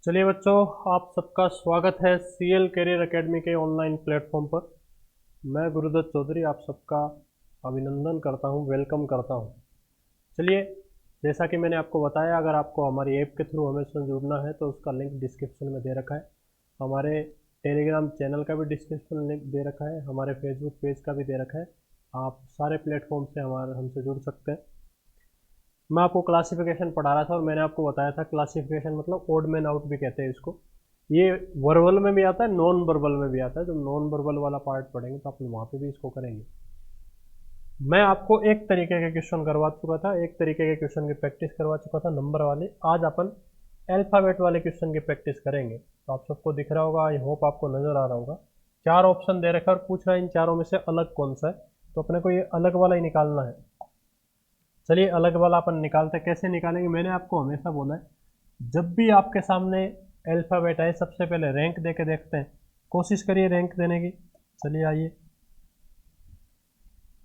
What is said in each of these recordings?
चलिए बच्चों, आप सबका स्वागत है सीएल करियर एकेडमी के ऑनलाइन प्लेटफॉर्म पर। मैं गुरुदत्त चौधरी आप सबका अभिनंदन करता हूं, वेलकम करता हूं। चलिए, जैसा कि मैंने आपको बताया, अगर आपको हमारी ऐप के थ्रू हमें से जुड़ना है तो उसका लिंक डिस्क्रिप्शन में दे रखा है। हमारे टेलीग्राम चैनल का भी डिस्क्रिप्शन लिंक दे रखा है, हमारे फेसबुक पेज का भी दे रखा है। आप सारे प्लेटफॉर्म से हमसे जुड़ सकते हैं। मैं आपको क्लासिफिकेशन पढ़ा रहा था और मैंने आपको बताया था क्लासिफिकेशन मतलब ओड मैन आउट भी कहते हैं इसको। ये वर्बल में भी आता है, नॉन वर्बल में भी आता है। जब नॉन वर्बल वाला पार्ट पढ़ेंगे तो अपन वहाँ पे भी इसको करेंगे। मैं आपको एक तरीके के क्वेश्चन करवा चुका था, एक तरीके के क्वेश्चन की प्रैक्टिस करवा चुका था नंबर वाले। आज अपन अल्फ़ाबेट वाले क्वेश्चन की प्रैक्टिस करेंगे। तो आप सबको दिख रहा होगा, आई होप आपको नज़र आ रहा होगा। चार ऑप्शन दे रखा है और पूछ रहा है इन चारों में से अलग कौन सा है। तो अपने को ये अलग वाला ही निकालना है। चलिए, अलग वाला अपन निकालते। कैसे निकालेंगे, मैंने आपको हमेशा बोला है, जब भी आपके सामने अल्फ़ाबेट आए सबसे पहले रैंक दे के देखते हैं। कोशिश करिए रैंक देने की। चलिए आइए,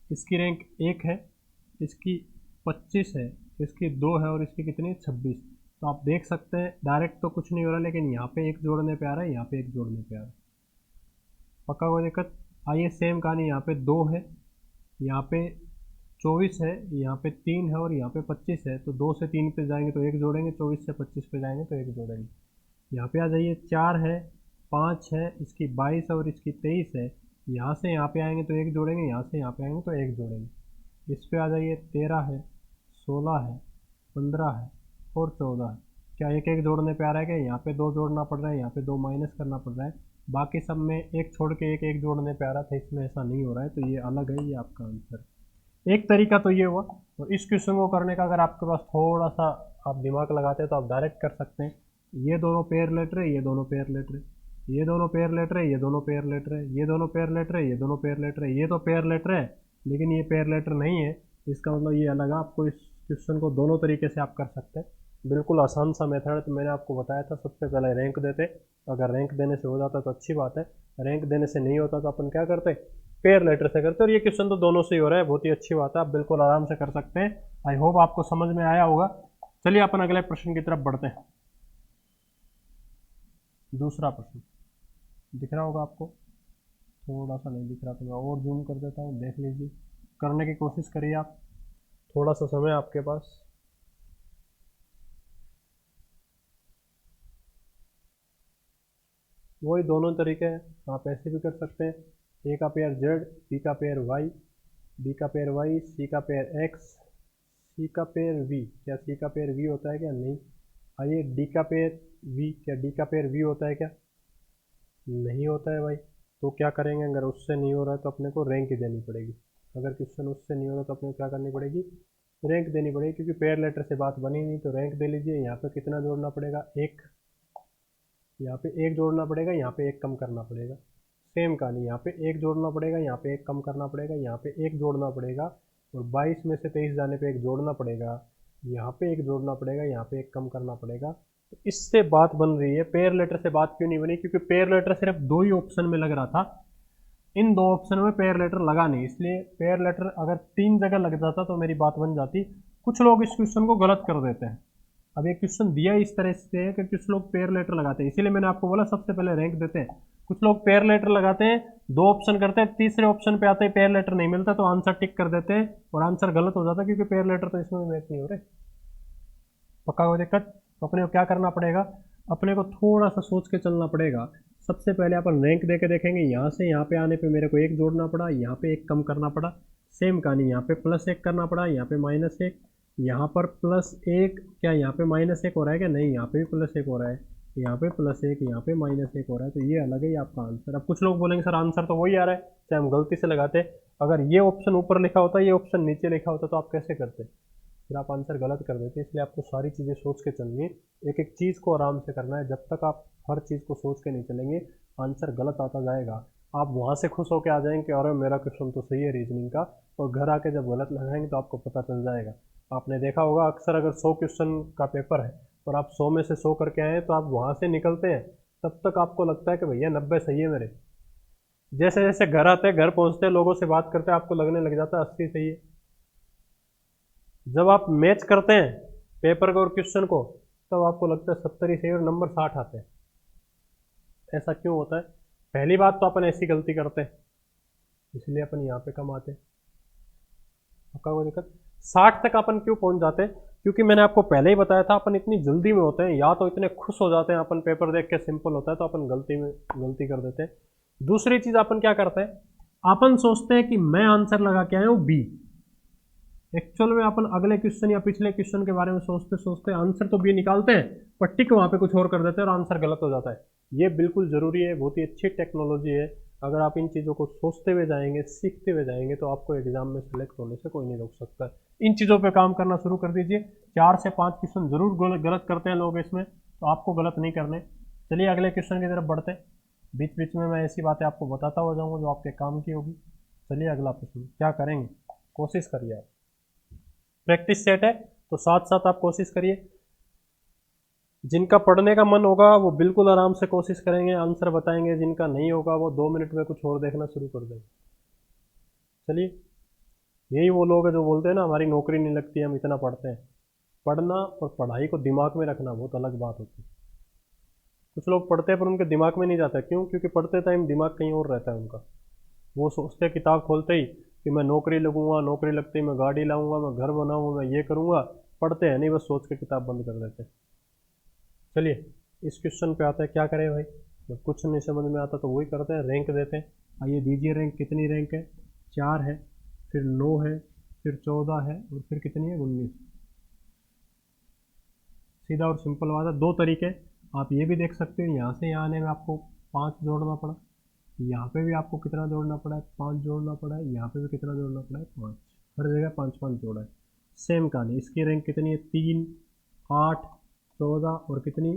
इसकी रैंक 1 है, इसकी 25 है, इसकी 2 है और इसकी कितनी 26। तो आप देख सकते हैं डायरेक्ट तो कुछ नहीं हो रहा, लेकिन यहाँ पे एक जोड़ने पे आ रहा है, यहाँ पे एक जोड़ने पे आ रहा है। पक्का कोई दिक्कत? आइए, सेम कहानी, यहाँ पे 2 है, यहाँ पे 24 है, यहाँ पे 3 है और यहाँ पे 25 है। तो 2 से 3 पे जाएंगे तो एक जोड़ेंगे, 24 से 25 पे जाएंगे तो एक जोड़ेंगे। यहाँ पे आ जाइए, 4 है, 5 है, इसकी 22 है और इसकी 23 है। यहाँ से यहाँ पे आएंगे तो एक जोड़ेंगे, यहाँ से यहाँ पे आएंगे तो एक जोड़ेंगे। इस पे आ जाइए, 13 है, 16 है, 15 है और 14 है। क्या एक एक जोड़ने पे आ रहा है? क्या यहाँ पे 2 जोड़ना पड़ रहा है, यहाँ पे 2 माइनस करना पड़ रहा है। बाकी सब में एक छोड़ के एक एक जोड़ने पे आ रहा था, इसमें ऐसा नहीं हो रहा है। तो ये अलग है, ये आपका आंसर। एक तरीका तो ये हुआ। और इस क्वेश्चन को करने का अगर आपके पास थोड़ा सा आप दिमाग लगाते हैं तो आप डायरेक्ट कर सकते हैं। ये दोनों पेयर लेटर है, ये दोनों पेयर लेटर है, ये दोनों पेयर लेटर है, ये दोनों पेयर लेटर है, ये दोनों पेयर लेटर है, ये दोनों पेयर लेटर है। ये तो पेयर लेटर है लेकिन ये पेयर लेटर नहीं है, इसका मतलब ये अलग है। आपको इस क्वेश्चन को दोनों तरीके से आप कर सकते हैं। बिल्कुल आसान सा मेथड है। तो मैंने आपको बताया था, सबसे पहले रैंक देते। अगर रैंक देने से हो जाता तो अच्छी बात है, रैंक देने से नहीं होता तो अपन क्या करते, पेयर लेटर से करते। और ये क्वेश्चन तो दोनों से ही हो रहा है, बहुत ही अच्छी बात है, आप बिल्कुल आराम से कर सकते हैं। आई होप आपको समझ में आया होगा। चलिए अपन अगले प्रश्न की तरफ बढ़ते हैं। दूसरा प्रश्न दिख रहा होगा आपको? थोड़ा सा नहीं दिख रहा तो मैं और जूम कर देता हूँ, देख लीजिए। करने की कोशिश करिए आप, थोड़ा सा समय आपके पास। वही दोनों तरीके हैं, आप ऐसे भी कर सकते हैं। ए का पेयर जेड, बी का पेयर वाई, बी का पेयर वाई, सी का पेयर एक्स, सी का पेयर वी। क्या सी का पेयर वी होता है क्या? नहीं। आइए, डी का पेयर वी, क्या डी का पेयर वी होता है क्या? नहीं होता है भाई। तो क्या करेंगे, अगर उससे नहीं हो रहा है तो अपने को रैंक ही देनी पड़ेगी। अगर क्वेश्चन उससे नहीं हो रहा तो अपने को क्या करनी पड़ेगी, रैंक देनी पड़ेगी। क्योंकि पेयर लेटर से बात बनी नहीं, तो रैंक दे लीजिए। यहाँ पे कितना जोड़ना पड़ेगा, एक। यहाँ पे एक जोड़ना पड़ेगा, यहाँ पे एक कम करना पड़ेगा। सेम कहानी, यहाँ पे एक जोड़ना पड़ेगा, यहाँ पे एक कम करना पड़ेगा, यहाँ पे एक जोड़ना पड़ेगा और 22 में से 23 जाने पे एक जोड़ना पड़ेगा। यहाँ पे एक जोड़ना पड़ेगा, यहाँ पे एक कम करना पड़ेगा। तो इससे बात बन रही है। पेयर लेटर से बात क्यों नहीं बनी? क्योंकि पेयर लेटर सिर्फ 2 ही ऑप्शन में लग रहा था, इन 2 ऑप्शन में पेयर लेटर लगा नहीं। इसलिए पेयर लेटर अगर 3 जगह लग जाता तो मेरी बात बन जाती। कुछ लोग इस क्वेश्चन को गलत कर देते हैं। अब ये क्वेश्चन दिया इस तरह से है कि कुछ लोग पेयर लेटर लगाते हैं, इसीलिए मैंने आपको बोला सबसे पहले रैंक देते हैं। कुछ लोग पेयर लेटर लगाते हैं, 2 ऑप्शन करते हैं, तीसरे ऑप्शन पे आते हैं पेयर लेटर नहीं मिलता तो आंसर टिक कर देते हैं और आंसर गलत हो जाता है, क्योंकि पेयर लेटर तो इसमें मैच नहीं हो रहे। पक्का कोई दिक्कत? तो अपने को क्या करना पड़ेगा, अपने को थोड़ा सा सोच के चलना पड़ेगा। सबसे पहले अपन रैंक दे के देखेंगे। यहाँ से यहाँ पे आने पे मेरे को एक जोड़ना पड़ा, यहाँ पे एक कम करना पड़ा। सेम कहानी, यहाँ पे +1 करना पड़ा, यहाँ पे -1, यहाँ पर +1। क्या यहाँ पे -1 हो रहा है क्या? नहीं, यहाँ पे भी +1 हो रहा है, यहाँ पे +1, यहाँ पे -1 हो रहा है। तो ये अलग है, ये आपका आंसर। अब कुछ लोग बोलेंगे सर आंसर तो वही आ रहा है, चाहे हम गलती से लगाते। अगर ये ऑप्शन ऊपर लिखा होता, ये ऑप्शन नीचे लिखा होता तो आप कैसे करते? फिर आप आंसर गलत कर देते। इसलिए आपको सारी चीज़ें सोच के चलनी है, एक एक चीज़ को आराम से करना है। जब तक आप हर चीज़ को सोच के नहीं चलेंगे, आंसर गलत आता जाएगा। आप वहाँ से खुश होकर आ जाएंगे कि अरे मेरा क्वेश्चन तो सही है रीजनिंग का, और घर आके जब गलत लगाएंगे तो आपको पता चल जाएगा। आपने देखा होगा अक्सर, अगर 100 क्वेश्चन का पेपर है और आप 100 में से 100 करके आए हैं तो आप वहाँ से निकलते हैं, तब तक आपको लगता है कि भैया 90 सही है मेरे। जैसे जैसे घर आते हैं, घर पहुँचते हैं, लोगों से बात करते हैं, आपको लगने लग जाता है 80 सही है। जब आप मैच करते हैं पेपर को और क्वेश्चन को, तब आपको लगता है 70 ही सही और नंबर 60 आते हैं। ऐसा क्यों होता है? पहली बात तो अपन ऐसी गलती करते हैं, इसलिए अपन यहाँ पे कम आते हैं। आपका कोई दिक्कत? 60 तक अपन क्यों पहुंच जाते हैं? क्योंकि मैंने आपको पहले ही बताया था, अपन इतनी जल्दी में होते हैं, या तो इतने खुश हो जाते हैं अपन, पेपर देख के सिंपल होता है तो अपन गलती कर देते हैं। दूसरी चीज अपन क्या करते हैं, अपन सोचते हैं कि मैं आंसर लगा के आया हूं बी। एक्चुअल में अपन अगले क्वेश्चन या पिछले क्वेश्चन के बारे में सोचते सोचते आंसर तो बी निकालते हैं, पर टिक वहां पे कुछ और कर देते हैं और आंसर गलत हो जाता है। ये बिल्कुल जरूरी है, बहुत ही अच्छी टेक्नोलॉजी है। अगर आप इन चीज़ों को सोचते हुए जाएंगे, सीखते हुए जाएंगे, तो आपको एग्जाम में सेलेक्ट होने से कोई नहीं रोक सकता। इन चीज़ों पे काम करना शुरू कर दीजिए। 4 से 5 क्वेश्चन जरूर गलत करते हैं लोग इसमें, तो आपको गलत नहीं करने। चलिए अगले क्वेश्चन की तरफ बढ़ते हैं। बीच बीच में मैं ऐसी बातें आपको बताता हो जाऊंगा जो आपके काम की होगी। चलिए अगला प्रश्न क्या करेंगे, कोशिश करिए आप। प्रैक्टिस सेट है तो साथ साथ आप कोशिश करिए। जिनका पढ़ने का मन होगा वो बिल्कुल आराम से कोशिश करेंगे, आंसर बताएंगे। जिनका नहीं होगा वो 2 मिनट में कुछ और देखना शुरू कर देंगे। चलिए, यही वो लोग हैं जो बोलते हैं ना हमारी नौकरी नहीं लगती, हम इतना पढ़ते हैं। पढ़ना और पढ़ाई को दिमाग में रखना बहुत अलग बात होती है। कुछ लोग पढ़ते हैं पर उनके दिमाग में नहीं जाता। क्यों? क्योंकि पढ़ते टाइम दिमाग कहीं और रहता है उनका। वो सोचते हैं किताब खोलते ही कि मैं नौकरी लगूंगा, नौकरी लगते ही मैं गाड़ी लाऊंगा, मैं घर बनाऊंगा, मैं ये करूंगा। पढ़ते हैं नहीं, बस सोच के किताब बंद कर देते हैं। चलिए इस क्वेश्चन पे आता है, क्या करें भाई? जब कुछ नहीं समझ में आता तो वही करते हैं, रैंक देते हैं। आइए दीजिए रैंक। कितनी रैंक है? 4 है, फिर 9 है, फिर 14 है, और फिर कितनी है? 19। सीधा और सिंपल बात है। 2 तरीके आप ये भी देख सकते हो, यहाँ से यहाँ आने में आपको 5 जोड़ना पड़ा, यहाँ पे भी आपको कितना जोड़ना पड़ा है? 5 जोड़ना पड़ा है। यहाँ पे भी कितना जोड़ना पड़ा है? 5। हर जगह 5 जोड़ा है। सेम कहानी। इसकी रैंक कितनी है? 3, 8, 14 और कितनी?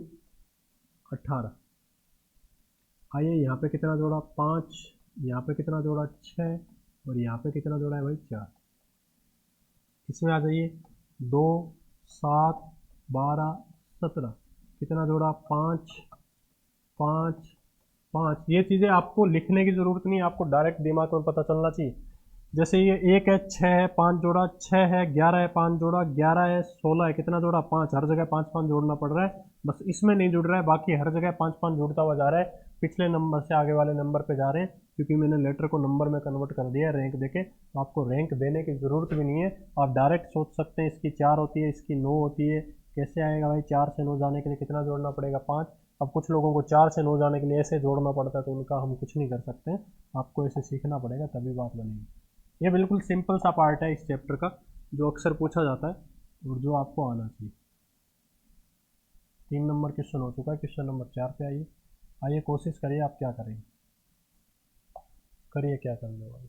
18। आइए यहाँ पे कितना जोड़ा? 5। यहाँ पे कितना जोड़ा? 6। और यहाँ पे कितना जोड़ा है भाई? 4। इसमें आ जाइए। 2, 7, 12, 17। कितना जोड़ा? 5, 5, 5। ये चीज़ें आपको लिखने की ज़रूरत नहीं है, आपको डायरेक्ट दिमाग में पता चलना चाहिए। जैसे ये 1 है, 6 है, 5 जोड़ा, 6 है, 11 है, 5 जोड़ा, 11 है, 16 है, कितना जोड़ा? 5। हर जगह 5 जोड़ना पड़ रहा है, बस इसमें नहीं जुड़ रहा है, बाकी हर जगह 5 जुड़ता हुआ जा रहा है। पिछले नंबर से आगे वाले नंबर पे जा रहे हैं, क्योंकि मैंने लेटर को नंबर में कन्वर्ट कर दिया है रैंक देके। तो आपको रैंक देने की ज़रूरत भी नहीं है, आप डायरेक्ट सोच सकते हैं इसकी 4 होती है, इसकी 9 होती है। कैसे आएगा भाई? 4 से 9 जाने के लिए कितना जोड़ना पड़ेगा? 5। अब कुछ लोगों को 4 से 9 जाने के लिए ऐसे जोड़ना पड़ता है, तो उनका हम कुछ नहीं कर सकते हैं। आपको ऐसे सीखना पड़ेगा, तभी बात बनेगी। ये बिल्कुल सिंपल सा पार्ट है इस चैप्टर का, जो अक्सर पूछा जाता है और जो आपको आना चाहिए। 3 नंबर क्वेश्चन हो चुका है। क्वेश्चन नंबर 4 पे आइए। आइए कोशिश करिए, आप क्या करेंगे, करिए क्या करने वाले।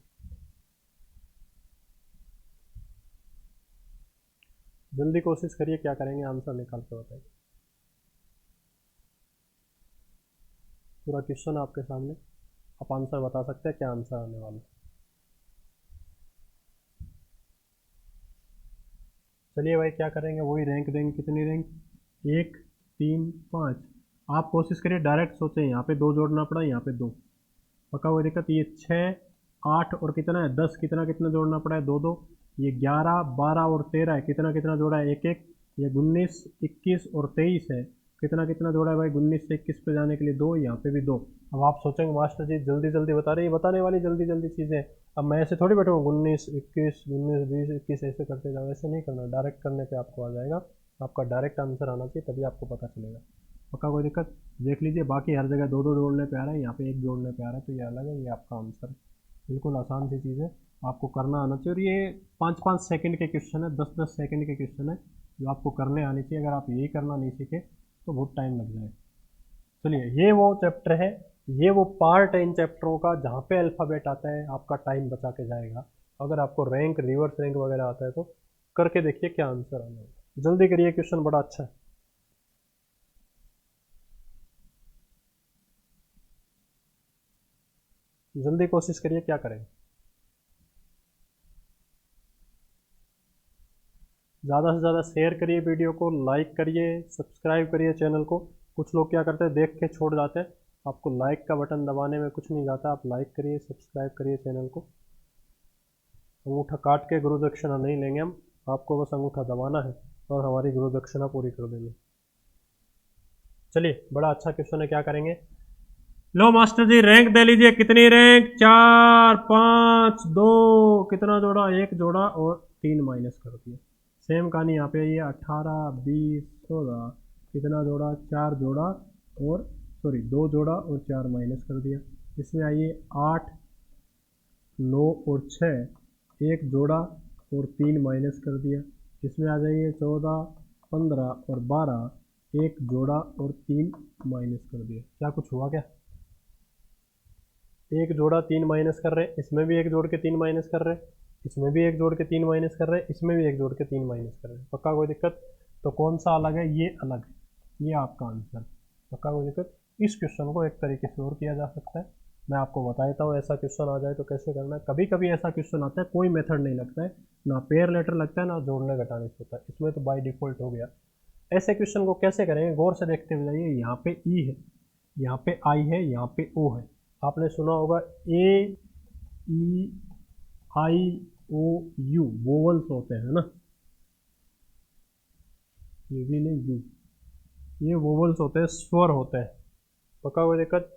जल्दी कोशिश करिए, क्या करेंगे, आंसर निकाल के बताइए। पूरा क्वेश्चन आपके सामने, आप आंसर बता सकते हैं क्या आंसर आने वाला है। चलिए भाई क्या करेंगे, वही रैंक देंगे। कितनी रैंक? 1, 3, 5। आप कोशिश करिए डायरेक्ट सोचें, यहाँ पे 2 जोड़ना पड़ा, यहाँ पे 2। पक्का कोई दिक्कत? ये 6, 8 और कितना है? 10। कितना कितना जोड़ना पड़ा है? 2, 2। ये 11, 12 और 13 है, कितना कितना जोड़ा है? 1, 1। ये 19, 21 और 23 है, कितना कितना जोड़ा है भाई? 19 से 21 पे जाने के लिए 2, यहाँ पे भी 2। अब आप सोचेंगे मास्टर जी जल्दी जल्दी बता रहे हैं, ये बताने वाली जल्दी जल्दी चीज़ें। अब मैं ऐसे थोड़ी बैठूँगा 19, 21, 19, 20, 21 ऐसे करते जाओ, ऐसे नहीं करना। डायरेक्ट करने पे आपको आ जाएगा, आपका डायरेक्ट आंसर आना चाहिए, तभी आपको पता चलेगा। पक्का कोई दिक्कत? देख लीजिए, बाकी हर जगह 2, 2 जोड़ने पे आ रहा है, यहाँ पे 1 जोड़ने पे आ रहा है, तो ये अलग है, ये आपका आंसर। बिल्कुल आसान सी चीज़ है, आपको करना आना चाहिए। और ये 5-5 सेकंड के क्वेश्चन है, 10-10 सेकंड के क्वेश्चन है, जो आपको करने आने चाहिए। अगर आप यही करना नहीं सीखे तो बहुत टाइम लग जाए। चलिए, ये वो चैप्टर है, ये वो पार्ट है इन चैप्टरों का जहाँ पे अल्फ़ाबेट आता है, आपका टाइम बचा के जाएगा। अगर आपको रैंक, रिवर्स रैंक वगैरह आता है तो करके देखिए क्या आंसर आना है। जल्दी करिए, क्वेश्चन बड़ा अच्छा है। जल्दी कोशिश करिए, क्या करें। ज़्यादा से ज़्यादा शेयर करिए वीडियो को, लाइक करिए, सब्सक्राइब करिए चैनल को। कुछ लोग क्या करते हैं, देख के छोड़ जाते हैं। आपको लाइक का बटन दबाने में कुछ नहीं जाता, आप लाइक करिए, सब्सक्राइब करिए चैनल को। अंगूठा काट के गुरु दक्षिणा नहीं लेंगे हम, आपको बस अंगूठा दबाना है और हमारी गुरु दक्षिणा पूरी कर देंगे। चलिए बड़ा अच्छा क्वेश्चन है, क्या करेंगे। लो मास्टर जी रैंक दे लीजिए, कितनी रैंक, 4 5 2, कितना जोड़ा, एक जोड़ा और 3 माइनस कर दिया। सेम कहानी यहाँ पे ये 18 20 16, कितना जोड़ा, 4 जोड़ा और सॉरी 2 जोड़ा और 4 माइनस कर दिया। इसमें आइए 8 9 और 6, एक जोड़ा और 3 माइनस कर दिया। इसमें आ जाइए 14 15 और 12, एक जोड़ा और 3 माइनस कर दिया। क्या कुछ हुआ क्या, एक जोड़ा 3 माइनस कर रहे हैं, इसमें भी एक जोड़ के 3 माइनस कर रहे हैं, इसमें भी एक जोड़ के 3 माइनस कर रहे हैं, इसमें भी एक जोड़ के 3 माइनस कर रहे हैं। पक्का कोई दिक्कत, तो कौन सा अलग है, ये अलग है, ये आपका आंसर। पक्का कोई दिक्कत। इस क्वेश्चन को एक तरीके से और किया जा सकता है, मैं आपको बता देता हूँ। ऐसा क्वेश्चन आ जाए तो कैसे करना है। कभी कभी ऐसा क्वेश्चन आता है कोई मेथड नहीं लगता है, ना पेयर लेटर लगता है, ना जोड़ने घटाने से होता है, इसमें तो बाय डिफॉल्ट हो गया। ऐसे क्वेश्चन को कैसे करेंगे, गौर से देखते हुए जाइए। यहाँ पे ई है, यहाँ पे आई है, यहाँ पे ओ है। आपने सुना होगा ए ई आई ओ यू वोवल्स होते हैं ना, ये भी नहीं यू, ये वोवल्स होते हैं, स्वर होते हैं। पक्का कोई दिक्कत।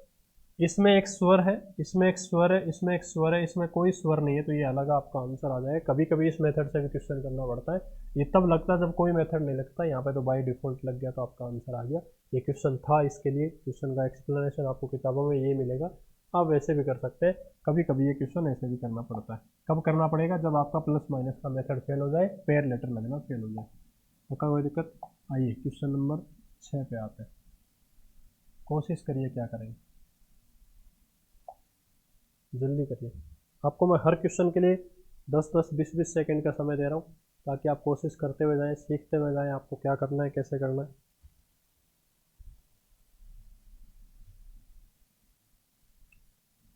इसमें एक स्वर है, इसमें एक स्वर है, इसमें एक स्वर है, इसमें कोई स्वर नहीं है, तो ये अलग आपका आंसर आ जाएगा। कभी कभी इस मेथड से भी क्वेश्चन करना पड़ता है, ये तब लगता है जब कोई मेथड नहीं लगता। यहाँ पे तो बाय डिफॉल्ट लग गया तो आपका आंसर आ गया। ये क्वेश्चन था, इसके लिए क्वेश्चन का एक्सप्लेनेशन आपको किताबों में ये मिलेगा। आप वैसे भी कर सकते हैं, कभी कभी ये क्वेश्चन ऐसे भी करना पड़ता है। कब करना पड़ेगा, जब आपका प्लस माइनस का मेथड फेल हो जाए, पेयर लेटर लगना फेल हो जाए। पक्का कोई दिक्कत। आइए क्वेश्चन नंबर 6 पे आते हैं, कोशिश करिए क्या करेंगे, जल्दी करिए। आपको मैं हर क्वेश्चन के लिए 10-10 20-20 सेकंड का समय दे रहा हूँ, ताकि आप कोशिश करते हुए जाएं, सीखते हुए जाएं, आपको क्या करना है, कैसे करना है।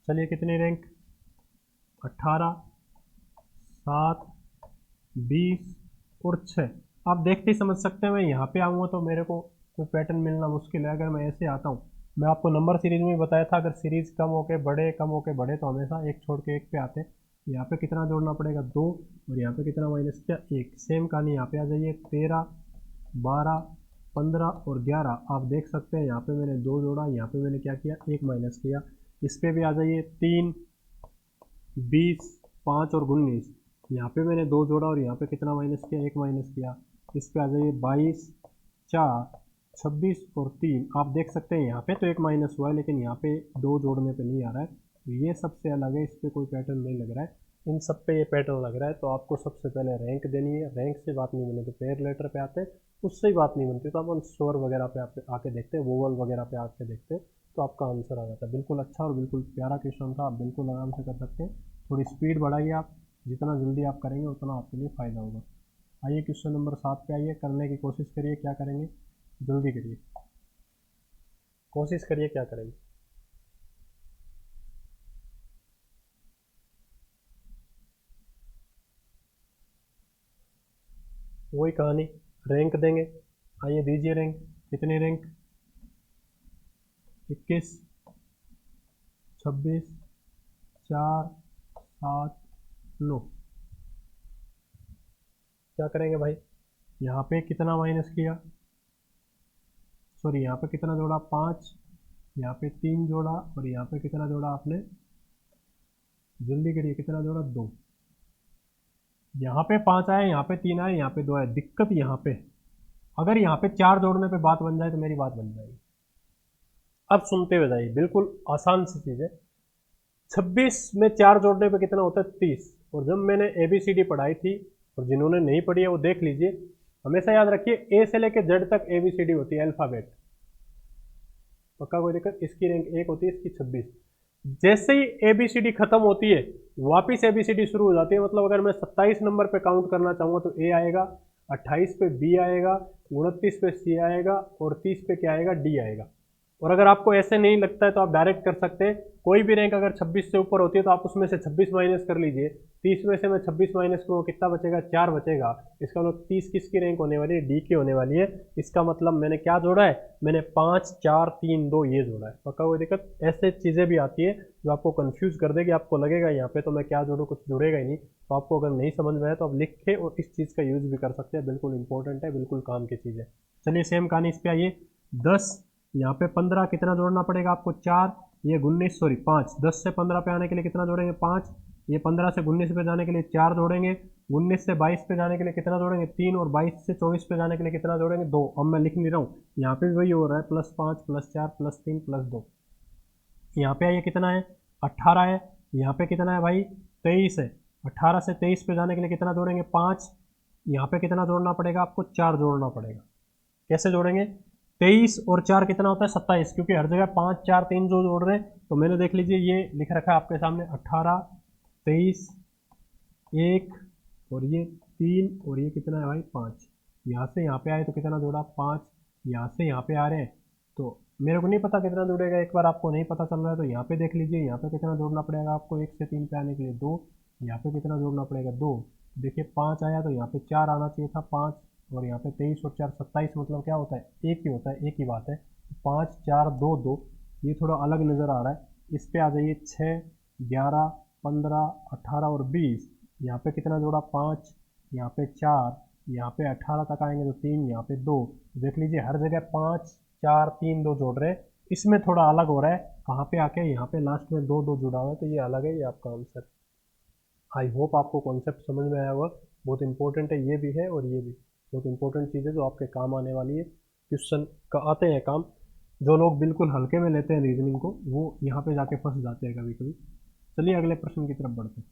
चलिए कितनी रैंक, 18 7 20 और 6। आप देखते ही समझ सकते हैं, मैं यहाँ पे आऊँगा तो मेरे को कोई पैटर्न मिलना मुश्किल है। अगर मैं ऐसे आता हूँ, मैं आपको नंबर सीरीज में बताया था, अगर सीरीज कम होके बड़े कम होके बड़े तो हमेशा एक छोड़ के एक पे आते हैं। यहाँ पे कितना जोड़ना पड़ेगा, 2, और यहाँ पे कितना माइनस किया, 1। सेम कहानी यहाँ पे आ जाइए, 13 12 15 और 11। आप देख सकते हैं यहाँ पे मैंने 2 जोड़ा, यहाँ पे मैंने क्या किया, 1 माइनस किया। इस पे भी आ जाइए, 3 20 5 और 19। यहाँ पे मैंने 2 जोड़ा और यहाँ पे कितना माइनस किया, 1 माइनस किया। इस पे आ जाइए, 22 4 26 और 3। आप देख सकते हैं यहाँ पे तो 1 माइनस हुआ है, लेकिन यहाँ पे 2 जोड़ने पे नहीं आ रहा है, तो ये सबसे अलग है, इस पर कोई पैटर्न नहीं लग रहा है। इन सब पे ये पैटर्न लग रहा है, तो आपको सबसे पहले रैंक देनी है। रैंक से बात नहीं बने तो पेयर लेटर पे आते हैं, उससे ही बात नहीं बनती तो अपन स्वर वगैरह पे आके देखते हैं, वोवल वगैरह पे आके देखते हैं, तो आपका आंसर आ जाता है। बिल्कुल अच्छा और बिल्कुल प्यारा क्वेश्चन था, आप बिल्कुल आराम से कर सकते हैं। थोड़ी स्पीड बढ़ाइए आप, जितना जल्दी आप करेंगे उतना आपके लिए फ़ायदा होगा। आइए क्वेश्चन नंबर 7 पे आइए, करने की कोशिश करिए, क्या करेंगे, जल्दी करिए, कोशिश करिए क्या करेंगे। वही कहानी, रैंक देंगे। आइए दीजिए रैंक, कितनी रैंक, 21 26 4 7 9। क्या करेंगे भाई, यहाँ पे कितना माइनस किया, सॉरी यहाँ पे कितना जोड़ा, 5, यहाँ पे 3 जोड़ा और यहाँ पे कितना जोड़ा आपने, जल्दी करिए, कितना जोड़ा, 2। यहाँ पे 5 आए, यहाँ पे 3 आए, यहाँ पे 2 आए। दिक्कत यहाँ पे, अगर यहाँ पे 4 जोड़ने पे बात बन जाए तो मेरी बात बन जाएगी। अब सुनते हुए जाइए, बिल्कुल आसान सी चीज़ है। 26 में 4 जोड़ने पे कितना होता है, 30। और जब मैंने ABCD पढ़ाई थी, और जिन्होंने नहीं पढ़ी है वो देख लीजिए, हमेशा याद रखिए A से लेकर Z तक ABCD होती है, अल्फ़ाबेट। पक्का कोई दिक्कत। इसकी रैंक 1 होती है, इसकी 26। जैसे ही ABCD खत्म होती है, वापिस ABCD शुरू हो जाती है। मतलब अगर मैं 27 नंबर पे काउंट करना चाहूँगा तो A आएगा, 28 पे B आएगा, 29 पे C आएगा और 30 पे क्या आएगा, D आएगा। और अगर आपको ऐसे नहीं लगता है तो आप डायरेक्ट कर सकते हैं। कोई भी रैंक अगर 26 से ऊपर होती है तो आप उसमें से 26 माइनस कर लीजिए। 30 में से मैं 26 माइनस करूँगा, कितना बचेगा, 4 बचेगा। इसका मतलब 30 किसकी रैंक होने वाली है, डी की होने वाली है। इसका मतलब मैंने क्या जोड़ा है, मैंने 5 4 3 2 ये जोड़ा है। पक्का कोई दिक्कत। ऐसे चीज़ें भी आती है जो आपको कन्फ्यूज़ कर देगी, आपको लगेगा यहाँ पे तो मैं क्या जोड़ूँ, कुछ जुड़ेगा ही नहीं। तो आपको अगर नहीं समझ में आए तो आप लिख के और इस चीज़ का यूज़ भी कर सकते हैं, बिल्कुल इंपॉर्टेंट है, बिल्कुल काम की चीज़ है। चलिए सेम कहानी इस पर आइए, 10 यहाँ पे 15 कितना जोड़ना पड़ेगा आपको 4, ये 19 सॉरी 5, 10 से 15 पे आने के लिए कितना जोड़ेंगे 5, ये 15 से 19 पे जाने के लिए 4 जोड़ेंगे, 19 से 22 पे जाने के लिए कितना जोड़ेंगे 3, और 22 से 24 पे जाने के लिए कितना जोड़ेंगे 2। अब मैं लिख नहीं रहा हूँ, यहाँ पे भी वही हो रहा है, +5 +4 +3 +2। यहाँ पे ये कितना है 18 है, यहाँ पे कितना है भाई 23 है, 18 से 23 पे जाने के लिए कितना जोड़ेंगे 5, यहाँ पे कितना जोड़ना पड़ेगा आपको 4 जोड़ना पड़ेगा। कैसे जोड़ेंगे 23 और 4 कितना होता है 27, क्योंकि हर जगह 5 4 3 जो जोड़ रहे हैं, तो मैंने देख लीजिए ये लिख रखा है आपके सामने 18 23 1 और ये 3 और ये कितना है भाई 5। यहाँ से यहाँ पे आए तो कितना जोड़ा 5, यहाँ से यहाँ पे आ रहे हैं तो मेरे को नहीं पता कितना जुड़ेगा, एक बार आपको नहीं पता चल रहा है तो यहाँ पे देख लीजिए, यहाँ पे कितना जोड़ना पड़ेगा आपको 1 से 3 पे आने के लिए 2, यहाँ पे कितना जोड़ना पड़ेगा 2, देखिए 5 आया तो यहाँ पे 4 आना चाहिए था 5, और यहाँ पे 23 और 4 27, मतलब क्या होता है एक ही होता है, एक ही बात है 5 4 2 2, ये थोड़ा अलग नज़र आ रहा है। इस पे आ जाइए 6 11 15 18 और 20, यहाँ पे कितना जोड़ा 5, यहाँ पे 4, यहाँ पे 18 तक आएंगे तो 3, यहाँ पे 2, देख लीजिए हर जगह 5 4 3 2 जोड़ रहे हैं, इसमें थोड़ा अलग हो रहा है, कहाँ पे आके यहाँ पे लास्ट में 2 2 जुड़ा हुआ है, तो ये अलग है, ये आपका आंसर। आई होप आपको कॉन्सेप्ट समझ में आया होगा, बहुत इंपॉर्टेंट है ये भी है और ये भी बहुत इंपॉर्टेंट चीज़ है जो आपके काम आने वाली है, क्वेश्चन का आते हैं काम। जो लोग बिल्कुल हल्के में लेते हैं रीजनिंग को वो यहाँ पे जाके फंस जाते हैं कभी कभी। चलिए अगले प्रश्न की तरफ बढ़ते हैं,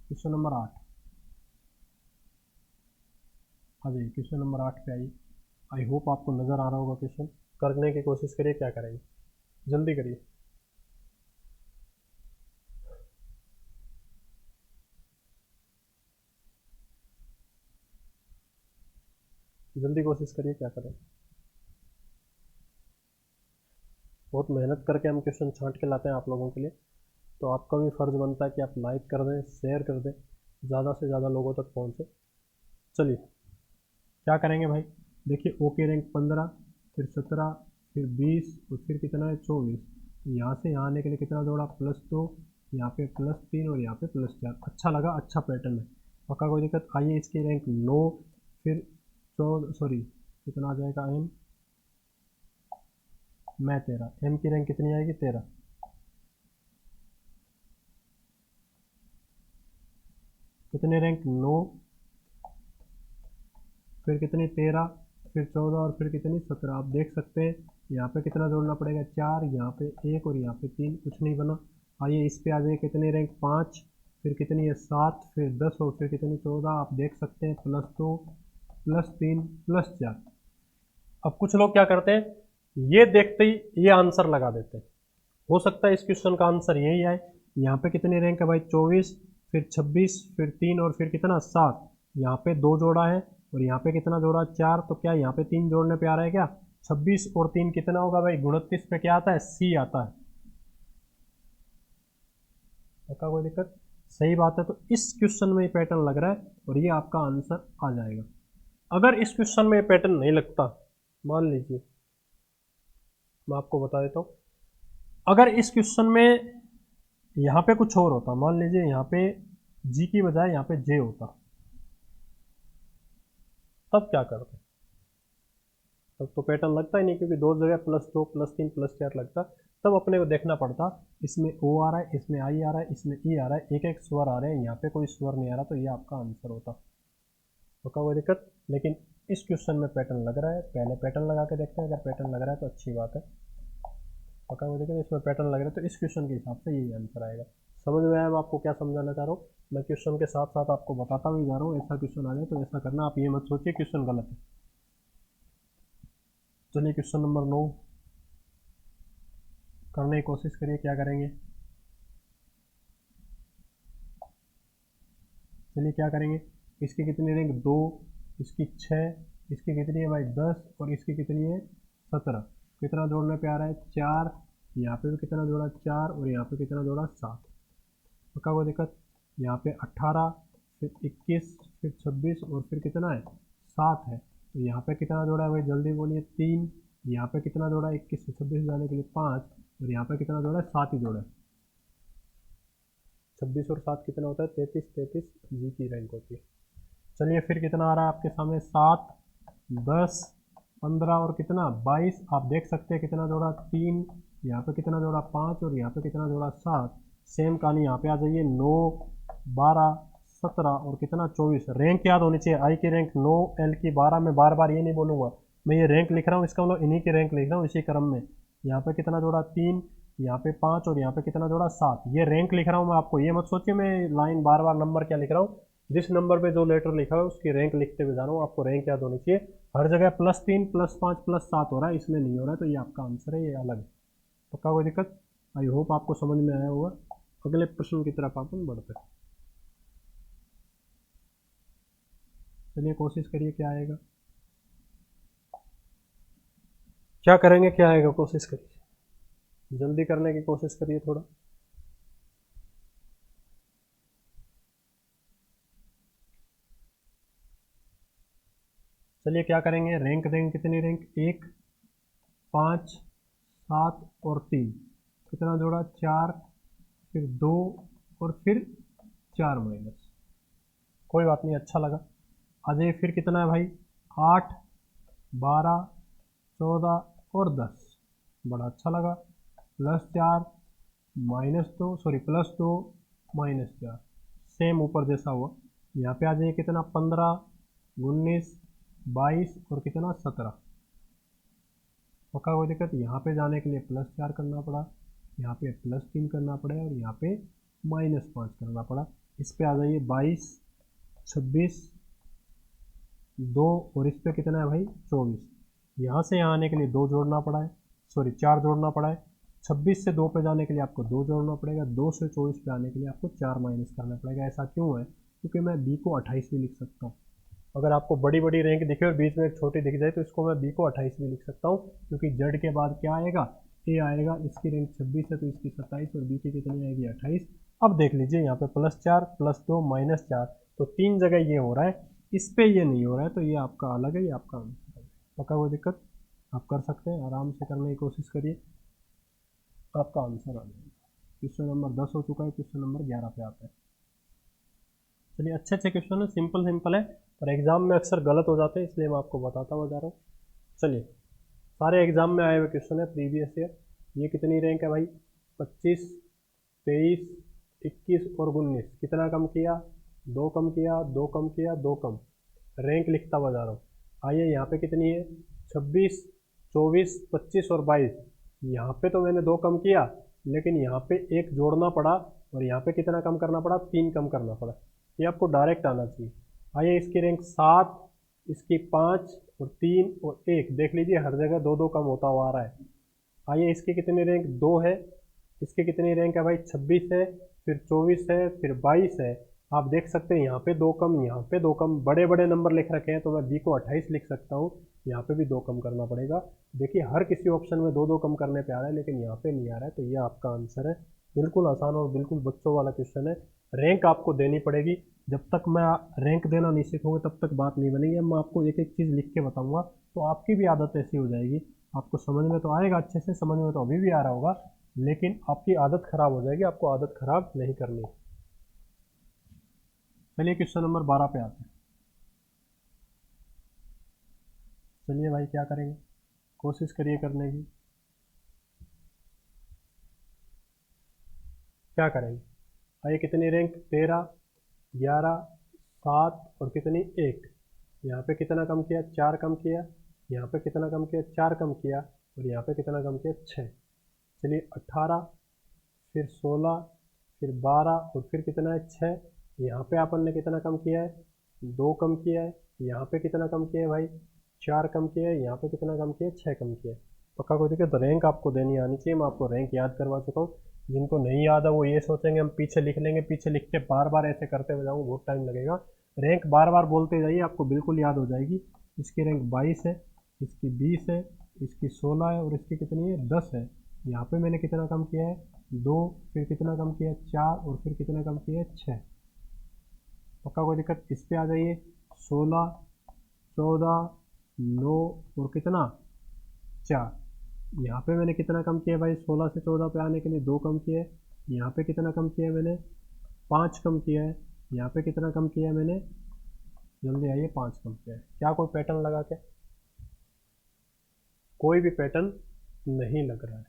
क्वेश्चन नंबर 8। हाँ जी क्वेश्चन नंबर 8 पे आइए। आई होप आपको नज़र आ रहा होगा क्वेश्चन, करने की कोशिश करिए, क्या करेंगे जल्दी करिए। जल्दी कोशिश करिए, क्या करें, बहुत मेहनत करके हम क्वेश्चन छांट के लाते हैं आप लोगों के लिए, तो आपका भी फ़र्ज़ बनता है कि आप लाइक कर दें, शेयर कर दें, ज़्यादा से ज़्यादा लोगों तक पहुँचे। चलिए क्या करेंगे भाई, देखिए ओ की रैंक 15, फिर 17, फिर 20 और फिर कितना है 24, यहाँ से यहाँ आने के लिए कितना जोड़ा +2, यहाँ पे +3 और यहाँ पे +4। अच्छा लगा, अच्छा पैटर्न है, पक्का कोई दिक्कत। आइए इसकी रैंक 9, फिर 14 सॉरी कितना आ जाएगा एम, मैं 13, एम की रैंक कितनी आएगी 13, कितने रैंक 9, फिर कितनी 13, फिर 14 और फिर कितनी 17। आप देख सकते हैं यहाँ पे कितना जोड़ना पड़ेगा 4, यहाँ पे 1 और यहाँ पे 3, कुछ नहीं बना। आइए इस पे आ जाइए, कितने रैंक 5, फिर कितनी है 7, फिर 10 और फिर कितनी 14। आप देख सकते हैं +2 +3 +4। अब कुछ लोग क्या करते हैं, ये देखते ही ये आंसर लगा देते हैं, हो सकता है इस क्वेश्चन का आंसर यही आए। यहाँ पे कितनी रैंक है भाई 24, फिर 26, फिर 3 और फिर कितना 7, यहाँ पे 2 जोड़ा है और यहाँ पे कितना जोड़ा 4, तो क्या यहाँ पे 3 जोड़ने पे आ रहा है क्या 26 और 3 कितना होगा भाई 29 पे क्या आता है सी आता है, पक्का कोई दिक्कत, सही बात है। तो इस क्वेश्चन में पैटर्न लग रहा है और ये आपका आंसर आ जाएगा। अगर इस क्वेश्चन में पैटर्न नहीं लगता, मान लीजिए मैं आपको बता देता हूँ, अगर इस क्वेश्चन में यहाँ पे कुछ और होता, मान लीजिए यहाँ पे जी की बजाय यहाँ पे जे होता, तब क्या करते, तब तो पैटर्न लगता ही नहीं, क्योंकि दो जगह +2 +3 +4 लगता, तब अपने को देखना पड़ता इसमें ओ आ रहा है, इसमें आई आ रहा है, इसमें ई आ रहा है, एक एक स्वर आ रहे हैं, यहाँ पे कोई स्वर नहीं आ रहा, तो ये आपका आंसर होता, तो क्या कोई दिक्कत। लेकिन इस क्वेश्चन में पैटर्न लग रहा है, पहले पैटर्न लगा के देखते हैं, अगर पैटर्न लग रहा है तो अच्छी बात है, पक्का कोई दिक्कत। इसमें पैटर्न लग रहा है तो इस क्वेश्चन के हिसाब से यही आंसर आएगा। समझ में आया मैं आपको क्या समझाना चाह रहा हूँ, मैं क्वेश्चन के साथ साथ आपको बताता भी जा रहा हूँ, ऐसा क्वेश्चन आ जाए तो ऐसा करना, आप ये मत सोचिए क्वेश्चन गलत है। चलिए क्वेश्चन नंबर 9 करने की कोशिश करिए, क्या करेंगे, चलिए क्या करेंगे, इसकी कितनी रैंक 2, इसकी 6, इसकी कितनी है भाई 10 और इसकी कितनी है 17, कितना जोड़ने पे आ रहा है 4, यहाँ पे भी कितना जोड़ा 4 और यहाँ पे कितना जोड़ा 7, पक्का कोई दिक्कत। यहाँ पे 18, फिर 21, फिर 26 और फिर कितना है 7 है, तो यहाँ पे कितना जोड़ा है भाई जल्दी बोलिए 3, यहाँ पे कितना जोड़ा है 21 से 26 जाने के लिए 5 और यहाँ पे कितना जोड़ा है 7 ही जोड़ा है, 26 और 7 कितना होता है 33, 33 जी की रैंक होती है। चलिए फिर कितना आ रहा है आपके सामने 7, 10, 15 और कितना 22। आप देख सकते हैं कितना जोड़ा 3, यहाँ पे कितना जोड़ा 5 और यहाँ पे कितना जोड़ा 7। सेम कहानी यहाँ पे आ जाइए 9, 12, 17 और कितना 24। रैंक याद होनी चाहिए, आई की रैंक 9, एल की 12। मैं बार बार ये नहीं बोलूँगा, मैं ये रैंक लिख रहा हूँ, इसका मतलब इन्हीं की रैंक लिख रहा हूँ इसी क्रम में। यहाँ पे कितना जोड़ा 3, यहाँ पे 5 और यहाँ पे कितना जोड़ा 7। ये रैंक लिख रहा हूँ मैं, आपको ये मत सोचिए मैं लाइन बार बार नंबर क्या लिख रहा हूँ। जिस नंबर पे जो लेटर लिखा है उसकी रैंक लिखते हुए जा रहा हूँ, आपको रैंक याद होनी चाहिए। हर जगह +3, +5, +7 हो रहा है, इसमें नहीं हो रहा है, तो ये आपका आंसर है, ये अलग है। पक्का कोई दिक्कत? आई होप आपको समझ में आया होगा। अगले प्रश्न की तरफ अपन बढ़ते हैं। चलिए कोशिश करिए क्या आएगा, क्या करेंगे, क्या आएगा, कोशिश करिए, जल्दी करने की कोशिश करिए थोड़ा। चलिए क्या करेंगे, रैंक देंगे, कितनी रैंक, 1, 5, 7 और 3। कितना जोड़ा 4, फिर 2 और फिर 4 माइनस। कोई बात नहीं, अच्छा लगा। आ जाइए फिर कितना है भाई, 8, 12, 14 और 10। बड़ा अच्छा लगा। +4 -2, सॉरी +2 -4, सेम ऊपर जैसा हुआ। यहाँ पे आ जाइए कितना 15, 19, 22 और कितना 17। पक्का कोई दिक्कत? यहाँ पे जाने के लिए +4 करना पड़ा, यहाँ पे +3 करना पड़ा और यहाँ पे -5 करना पड़ा। इस पे आ जाइए 22, 26, 2 और इस पे कितना है भाई 24। यहाँ से यहाँ आने के लिए 2 जोड़ना पड़ा है, सॉरी 4 जोड़ना पड़ा है। 26 से 2 पे जाने के लिए आपको 2 जोड़ना पड़ेगा, 2 से 24 पे आने के लिए आपको 4 माइनस करना पड़ेगा। ऐसा क्यों है? क्योंकि मैं बी को 28 भी लिख सकता हूँ। अगर आपको बड़ी बड़ी रैंक दिखे और बीच में एक छोटी दिख जाए तो इसको मैं बी को 28 भी लिख सकता हूँ, क्योंकि जेड के बाद क्या आएगा, ए आएगा। इसकी रैंक 26 है तो इसकी 27 और बी की कितनी आएगी 28। अब देख लीजिए यहाँ पे +4, +2, -4, तो 3 जगह ये हो रहा है, इस पे ये नहीं हो रहा है, तो ये आपका अलग है, ये आपका आंसर है। पक्का कोई दिक्कत? आप कर सकते हैं, आराम से करने की कोशिश करिए, आपका आंसर आ जाएगा। क्वेश्चन नंबर 10 हो चुका है, क्वेश्चन नंबर 11 पे आता है। चलिए अच्छे अच्छे क्वेश्चन है, सिंपल सिंपल है, पर एग्जाम में अक्सर गलत हो जाते हैं, इसलिए मैं आपको बताता हुआ जा रहा हूँ। चलिए सारे एग्जाम में आए हुए क्वेश्चन है प्रीवियस ईयर। ये कितनी रैंक है भाई, 25, 23, 21 और 19। कितना कम किया, 2 कम किया, 2 कम किया, 2 कम। रैंक लिखता हुआ जा रहा हूँ। आइए यहाँ पे कितनी है, 26, 24, 25 और 22। यहाँ पे तो मैंने 2 कम किया, लेकिन यहाँ पे 1 जोड़ना पड़ा और यहाँ पे कितना कम करना पड़ा, 3 कम करना पड़ा। ये आपको डायरेक्ट आना चाहिए। आइए इसकी रैंक 7, इसकी 5 और 3 और 1। देख लीजिए हर जगह 2-2 कम होता हुआ आ रहा है। आइए इसकी कितनी रैंक 2 है, इसकी कितनी रैंक है भाई 26 है, फिर 24 है, फिर 22 है। आप देख सकते हैं यहाँ पे 2 कम, यहाँ पे 2 कम, बड़े बड़े नंबर लिख रखे हैं, तो मैं बी को 28 लिख सकता हूँ। यहाँ पे भी 2 कम करना पड़ेगा। देखिए हर किसी ऑप्शन में 2-2 कम करने पे आ रहा है, लेकिन यहाँ पे नहीं आ रहा है, तो ये आपका आंसर है। बिल्कुल आसान और बिल्कुल बच्चों वाला क्वेश्चन है। रैंक आपको देनी पड़ेगी, जब तक मैं रैंक देना नहीं सीखूंगा तब तक बात नहीं बनेगी। मैं आपको एक एक चीज़ लिख के बताऊंगा, तो आपकी भी आदत ऐसी हो जाएगी। आपको समझ में तो आएगा, अच्छे से समझ में तो अभी भी आ रहा होगा, लेकिन आपकी आदत खराब हो जाएगी। आपको आदत खराब नहीं करनी। चलिए क्वेश्चन नंबर 12 पे आते हैं। चलिए भाई क्या करेंगे, कोशिश करिए करने की। क्या करेंगे, आइए कितनी रैंक 13, 11, 7 और कितनी 1। यहाँ पे कितना कम किया, 4 कम किया। यहाँ पे कितना कम किया, 4 कम किया। और यहाँ पे कितना कम किया, 6। चलिए 18, फिर 16, फिर 12 और फिर कितना है 6। यहाँ पे अपन ने कितना कम किया है, 2 कम किया है। यहाँ पे कितना कम किया है भाई, 4 कम किया है। यहाँ पे कितना कम किया है, 6 कम किया है। पक्का कोई दिक्कत? तो रैंक आपको देनी आनी चाहिए, मैं आपको रैंक याद करवा चुका हूँ। जिनको नहीं याद है वो ये सोचेंगे हम पीछे लिख लेंगे, पीछे लिख के बार बार ऐसे करते हुए जाऊँगा, बहुत टाइम लगेगा। रैंक बार बार बोलते जाइए, आपको बिल्कुल याद हो जाएगी। इसकी रैंक 22 है, इसकी 20 है, इसकी 16 है और इसकी कितनी है 10 है। यहाँ पे मैंने कितना कम किया है, 2, फिर कितना कम किया है 4 और फिर कितना कम किया है 6। पक्का कोई दिक्कत? इस पे आ जाइए 16, 14, 9 और कितना 4। यहाँ पे मैंने कितना कम किया भाई, 16 से 14 पे आने के लिए 2 कम किया है। यहाँ पे कितना कम किया है मैंने, 5 कम किया है। यहाँ पे कितना कम किया है मैंने, जल्दी आइए 5 कम किया है। क्या कोई पैटर्न लगा के, कोई भी पैटर्न नहीं लग रहा है।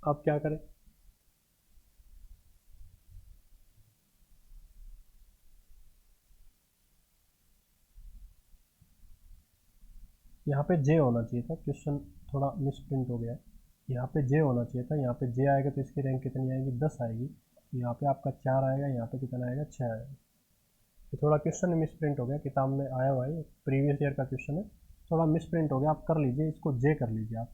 अब क्या करें? यहाँ पे जे होना चाहिए था, क्वेश्चन थोड़ा मिसप्रिंट हो गया है। यहाँ पे जे होना चाहिए था, यहाँ पे जे आएगा तो इसकी रैंक कितनी आएगी? 10 आएगी। यहाँ पे आपका 4 आएगा, यहाँ पे कितना आएगा? 6 आएगा। तो थोड़ा क्वेश्चन मिसप्रिंट हो गया, किताब में आया हुआ है, प्रीवियस ईयर का क्वेश्चन है, थोड़ा मिसप्रिंट हो गया। आप कर लीजिए, इसको जे कर लीजिए आप।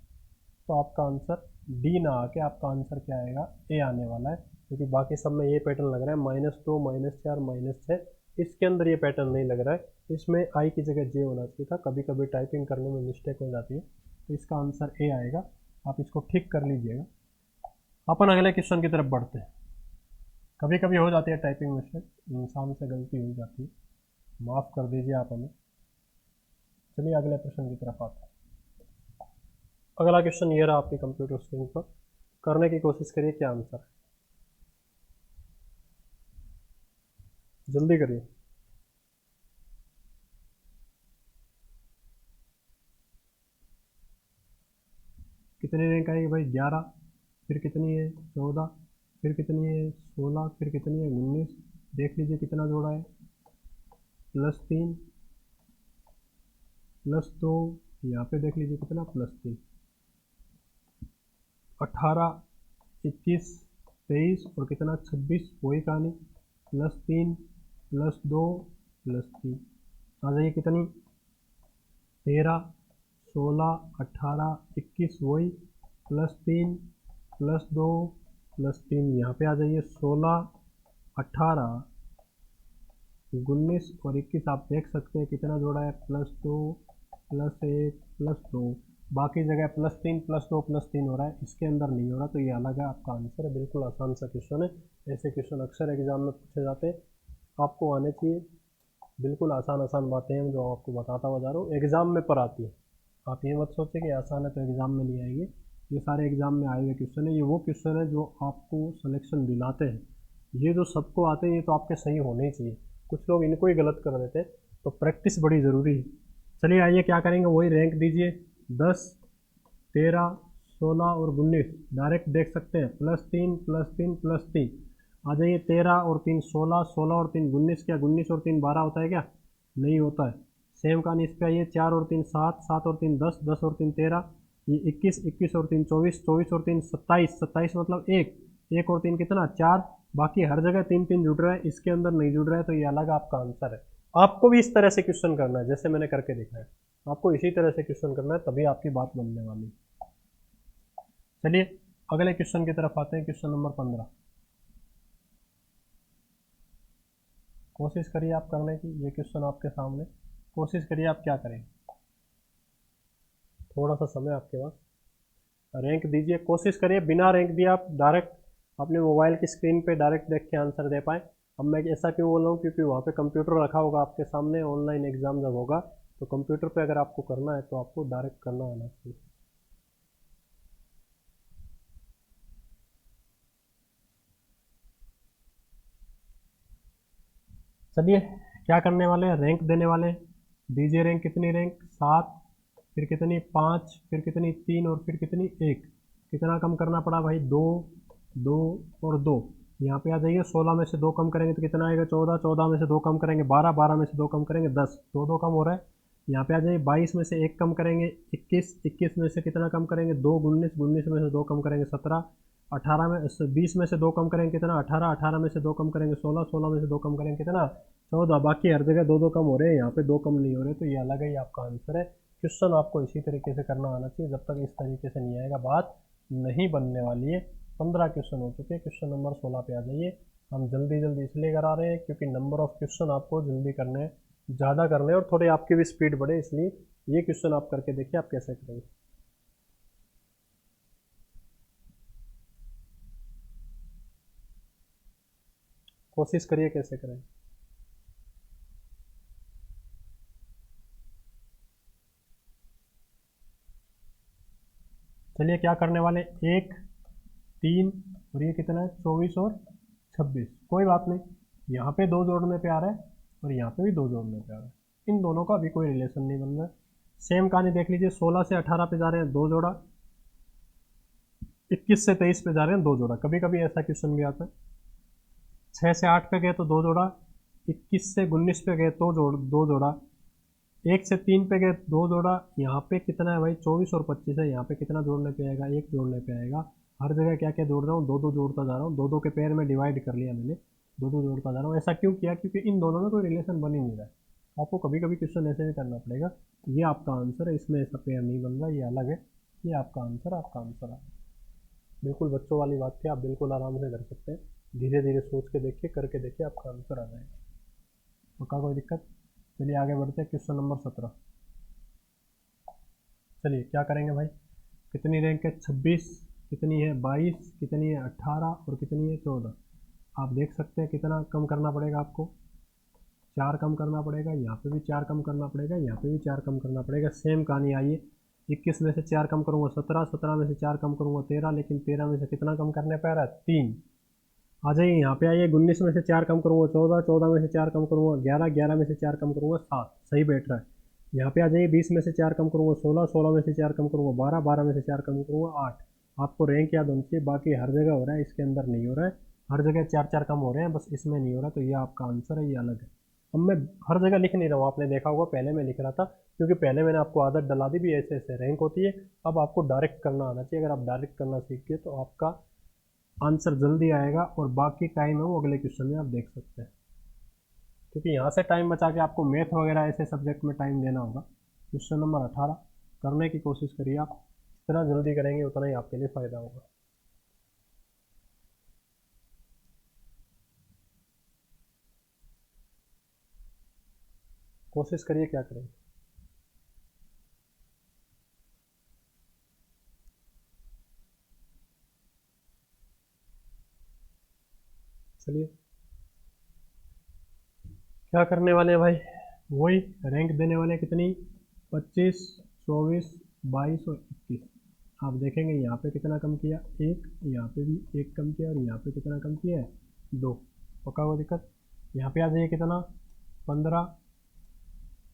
तो आपका आंसर डी ना आके आपका आंसर क्या आएगा? ए आने वाला है, क्योंकि बाकी सब में ये पैटर्न लग रहा है -2 -4 -6। इसके अंदर ये पैटर्न नहीं लग रहा है, इसमें आई की जगह जे होना चाहिए था। कभी कभी टाइपिंग करने में मिस्टेक हो जाती है, तो इसका आंसर ए आएगा। आप इसको ठीक कर लीजिएगा। अपन अगले क्वेश्चन की तरफ बढ़ते हैं। कभी कभी हो जाती है टाइपिंग मिस्टेक, इंसान से गलती हो जाती है, माफ़ कर दीजिए आप हमें। चलिए अगले प्रश्न की तरफ आते हैं। अगला क्वेश्चन ये रहा आपकी कंप्यूटर स्क्रीन पर, करने की कोशिश करिए क्या आंसर है, जल्दी करिए। कितनी रैंक आएगी भाई? 11। फिर कितनी है? 14। फिर कितनी है? 16। फिर कितनी है? 19। देख लीजिए कितना जोड़ा है, +3 +2। यहाँ पे देख लीजिए कितना, +3। 18 21 23 और कितना? 26। वही कहानी, +3 +2 +3। आ जाइए कितनी? 13 16 18 21, वही +3 +2 +3। यहाँ पे आ जाइए 16 18 19 और 21। आप देख सकते हैं कितना जोड़ा है, +2 +1 +2। बाकी जगह +3 +2 +3 हो रहा है, इसके अंदर नहीं हो रहा, तो ये अलग है आपका आंसर है। बिल्कुल आसान सा क्वेश्चन है, ऐसे क्वेश्चन अक्सर एग्जाम में पूछे जाते हैं, आपको आने चाहिए। बिल्कुल आसान आसान बातें हैं जो आपको बताता हुआ जा रहा हूँ, एग्ज़ाम में पर आती है। आप ये मत सोचें कि आसान है तो एग्ज़ाम में नहीं आएंगे, ये सारे एग्ज़ाम में आए हुए क्वेश्चन है। ये वो क्वेश्चन है जो आपको सिलेक्शन दिलाते हैं। ये जो सबको आते हैं ये तो आपके सही होने ही चाहिए, कुछ लोग इनको ही गलत कर देते हैं, तो प्रैक्टिस बड़ी ज़रूरी है। चलिए आइए क्या करेंगे, वही रैंक दीजिए। 10 13 16 और 19 डायरेक्ट देख सकते हैं, +3 +3 +3। आ जाइए 13 और 3 16, 16 और 3 19। क्या 19 और 3 12 होता है क्या? नहीं होता है। सेम कहानी इस पे आइए, 4 और 3 7, 7 और 3 10, 10 और 3 13, ये 21, 21 और 3 24, 24 और 3 27, 27 मतलब 1, 1 और 3 कितना? 4। बाकी हर जगह 3 3 जुड़ रहा है, इसके अंदर नहीं जुड़ रहा है, तो ये अलग आपका आंसर है। आपको भी इस तरह से क्वेश्चन करना है जैसे मैंने करके दिखाया है, आपको इसी तरह से क्वेश्चन करना है, तभी आपकी बात बनने वाली है। चलिए अगले क्वेश्चन की तरफ आते हैं, क्वेश्चन नंबर 15। कोशिश करिए आप करने की, ये क्वेश्चन आपके सामने, कोशिश करिए आप क्या करें। थोड़ा सा समय आपके पास, रैंक दीजिए, कोशिश करिए बिना रैंक दिए आप डायरेक्ट अपने मोबाइल की स्क्रीन पे डायरेक्ट देख के आंसर दे पाए। अब मैं ऐसा क्यों बोल रहा हूँ, क्योंकि वहाँ पे कंप्यूटर रखा होगा आपके सामने, ऑनलाइन एग्जाम जब होगा तो कंप्यूटर पे अगर आपको करना है तो आपको डायरेक्ट करना आना चाहिए। चलिए क्या करने वाले हैं, रैंक देने वाले हैं। दीजिए रैंक, कितनी रैंक? 7, फिर कितनी? 5, फिर कितनी? 3 और फिर कितनी? 1। कितना कम करना पड़ा भाई? 2 2 और 2। यहाँ पे आ जाइए, 16 में से 2 कम करेंगे तो कितना आएगा? 14, 14 में से 2 कम करेंगे 12, 12 में से 2 कम करेंगे 10, 2 2 कम हो रहा है। यहाँ पे आ जाइए, 22 में से 1 कम करेंगे 21, 21 में से कितना कम करेंगे? 2, 19, 19 में से 2 कम करेंगे 17, 18 में 20 में से 2 कम करेंगे कितना? 18, 18 में से 2 कम करेंगे 16, 16 में से 2 कम करेंगे कितना? 14। बाकी हर जगह 2 2 कम हो रहे हैं, यहाँ पे 2 कम नहीं हो रहे, तो ये अलग ही आपका आंसर है। क्वेश्चन आपको इसी तरीके से करना आना चाहिए, जब तक इस तरीके से नहीं आएगा बात नहीं बनने वाली है। 15 क्वेश्चन हो चुके हैं, क्वेश्चन नंबर 16 पे आ जाइए। हम जल्दी जल्दी इसलिए करा रहे हैं क्योंकि नंबर ऑफ क्वेश्चन आपको जल्दी करने, ज़्यादा करने और थोड़ी आपकी भी स्पीड बढ़े, इसलिए ये क्वेश्चन आप करके देखिए आप कैसे करेंगे। कोशिश करिए कैसे करें। चलिए क्या करने वाले, 1 3 और ये कितना है? 24 और 26। कोई बात नहीं, यहाँ पे 2 जोड़ने पे आ रहा है और यहाँ पे भी 2 जोड़ने पे आ रहा है, इन दोनों का अभी कोई रिलेशन नहीं बन रहा है। सेम कहानी देख लीजिए, 16 से 18 पे जा रहे हैं 2 जोड़ा, 21 से 23 पे जा रहे हैं 2 जोड़ा। कभी कभी ऐसा क्वेश्चन भी आता है। 6 से 8 पे गए तो 2 जोड़ा, 21 से 19 पे गए तो 2 जोड़ा, 1 से 3 पे गए 2 जोड़ा। यहाँ पे कितना है भाई, 24 और 25 है। यहाँ पे कितना जोड़ने पे आएगा, 1 जोड़ने पे आएगा। हर जगह क्या क्या जोड़ रहा हूँ, 2 जोड़ता जा रहा हूँ। 2 के पेयर में डिवाइड कर लिया मैंने, 2 जोड़ता जा रहा हूँ। ऐसा क्यों किया, क्योंकि इन दोनों में कोई रिलेशन बन ही नहीं रहा है। आपको कभी कभी क्वेश्चन ऐसे भी करना पड़ेगा। ये आपका आंसर है, इसमें ऐसा पेयर नहीं बन रहा, ये अलग है। ये आपका आंसर, आपका आंसर है। बिल्कुल बच्चों वाली बात थी, आप बिल्कुल आराम से कर सकते हैं। धीरे धीरे सोच के देखिए, करके देखिए, आपका आंसर आ जाएगा। पक्का, कोई दिक्कत? चलिए आगे बढ़ते हैं। Question number 17। चलिए क्या करेंगे भाई, कितनी रैंक है 26, कितनी है 22, कितनी है 18 और कितनी है 14। आप देख सकते हैं कितना कम करना पड़ेगा आपको, 4 कम करना पड़ेगा। यहाँ पे भी 4 कम करना पड़ेगा, यहाँ पे भी 4 कम करना पड़ेगा। सेम कहानी। आइए, 21 में से 4 कम करूँगा 17, 17 में से 4 कम करूँगा 13, लेकिन 13 में से कितना कम करने पे आ रहा है, 3। आ जाइए यहाँ पे, आइए 19 में से 4 कम करूँगा 14, 14 में से 4 कम करूँगा 11, 11 में से 4 कम करूँगा 7। सही बैठ रहा है। यहाँ पे आ जाइए, 20 में से 4 कम करूँगा 16, 16 में से 4 कम करूँगा 12, 12 में से 4 कम करूँगा 8। आपको रैंक याद होनी चाहिए, बाकी हर जगह हो रहा है, इसके अंदर नहीं हो रहा है। हर जगह 4 4 कम हो रहे हैं, बस इसमें नहीं हो रहा। तो ये आपका आंसर है, ये अलग है। अब मैं हर जगह लिख नहीं रहा हूँ, आपने देखा होगा पहले मैं लिख रहा था, क्योंकि पहले मैंने आपको आदत डला दी भी ऐसे ऐसे रैंक होती है। अब आपको डायरेक्ट करना आना चाहिए। अगर आप डायरेक्ट करना सीख गए तो आपका आंसर जल्दी आएगा, और बाकी टाइम है वो अगले क्वेश्चन में आप देख सकते हैं। क्योंकि यहाँ से टाइम बचा के आपको मैथ वगैरह ऐसे सब्जेक्ट में टाइम देना होगा। क्वेश्चन नंबर 18 करने की कोशिश करिए आप। जितना जल्दी करेंगे उतना ही आपके लिए फ़ायदा होगा। कोशिश करिए, क्या करेंगे। चलिए क्या करने वाले हैं भाई, वही रैंक देने वाले हैं। कितनी, 25, 24, 22 और 21। आप देखेंगे यहाँ पे कितना कम किया, 1, यहाँ पे भी 1 कम किया, और यहाँ पे कितना कम किया है, 2। पक्का कोई दिक्कत? यहाँ पे आ जाइए, कितना 15,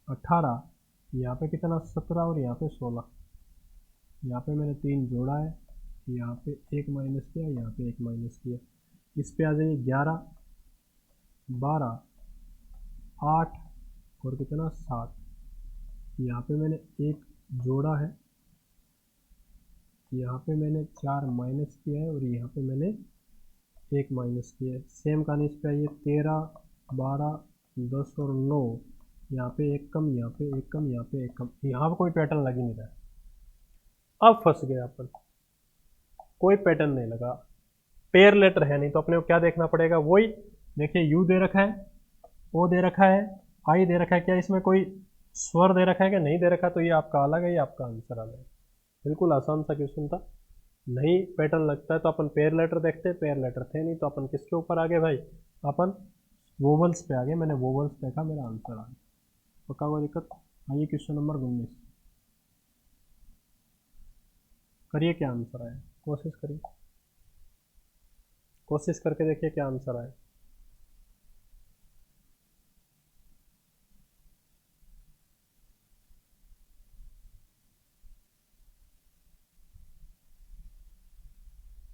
18, यहाँ पे कितना 17 और यहाँ पे 16। यहाँ पे मैंने 3 जोड़ा है, यहाँ पे 1 माइनस किया, यहाँ पे 1 माइनस किया। इस पे आ जाइए, 11, 12, 8 और कितना 7। यहाँ पे मैंने 1 जोड़ा है, यहाँ पे मैंने 4 माइनस किया है, और यहाँ पे मैंने 1 माइनस किया है। सेम कहानी इस पे आइए, 13, 12, 10 और 9। यहाँ पे 1 कम, यहाँ पे 1 कम, यहाँ पे 1 कम। यहाँ पे कोई पैटर्न लग ही नहीं रहा है। अब फंस गए अपन, कोई पैटर्न नहीं लगा। पेयर लेटर है नहीं, तो अपने को क्या देखना पड़ेगा, वही देखिए, यू दे रखा है, ओ दे रखा है, आई दे रखा है। क्या इसमें कोई स्वर दे रखा है कि नहीं दे रखा? तो ये आपका अलग है, ये आपका आंसर अलग है। बिल्कुल आसान सा क्वेश्चन था। नहीं पैटर्न लगता है तो अपन पेयर लेटर देखते हैं, पेयर लेटर थे नहीं, तो अपन किसके ऊपर आ गए भाई, अपन वोवल्स पे आ गए। मैंने वोवल्स देखा, मेरा आंसर आ गया। पक्का कोई दिक्कत? आइए क्वेश्चन नंबर 19 करिए, क्या आंसर आया, कोशिश करिए, कोशिश करके देखिए क्या आंसर आया।